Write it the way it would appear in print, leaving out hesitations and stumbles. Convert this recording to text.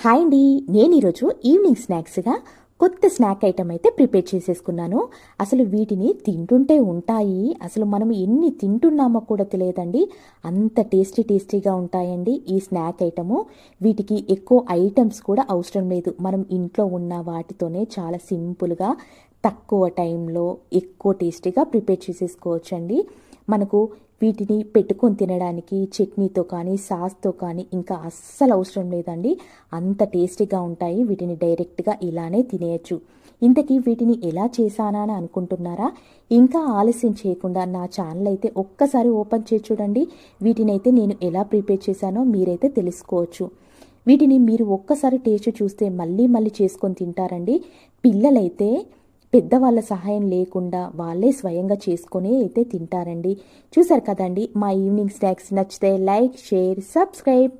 Hi అండి, నేను ఈరోజు ఈవినింగ్ స్నాక్స్గా కొత్త స్నాక్ ఐటమ్ అయితే ప్రిపేర్ చేసేసుకున్నాను. అసలు వీటిని తింటుంటే ఉంటాయి, అసలు మనం ఎన్ని తింటున్నామో కూడా తెలియదండి. అంత టేస్టీగా ఉంటాయండి ఈ స్నాక్ ఐటము. వీటికి ఎక్కువ ఐటమ్స్ కూడా అవసరం లేదు. మనం ఇంట్లో ఉన్న వాటితోనే చాలా సింపుల్గా తక్కువ టైంలో ఎక్కువ టేస్టీగా ప్రిపేర్ చేసేసుకోవచ్చండి. మనకు వీటిని పెట్టుకొని తినడానికి చట్నీతో కానీ సాస్తో కానీ ఇంకా అస్సలు అవసరం లేదండి. అంత టేస్టీగా ఉంటాయి. వీటిని డైరెక్ట్గా ఇలానే తినేయచ్చు. ఇంతకీ వీటిని ఎలా చేశానా అని అనుకుంటున్నారా? ఇంకా ఆలస్యం చేయకుండా నా ఛానల్ అయితే ఒక్కసారి ఓపెన్ చేసి చూడండి. వీటిని అయితే నేను ఎలా ప్రిపేర్ చేశానో మీరైతే తెలుసుకోవచ్చు. వీటిని మీరు ఒక్కసారి టేస్ట్ చూస్తే మళ్ళీ మళ్ళీ చేసుకొని తింటారండి. పిల్లలైతే పెద్దవాళ్ళ సహాయం లేకుండా వాళ్ళే స్వయంగా చేసుకొని అయితే తింటారండి. చూసారు కదండి, మా ఈవినింగ్ స్నాక్స్ నచ్చితే లైక్, షేర్, సబ్స్క్రైబ్.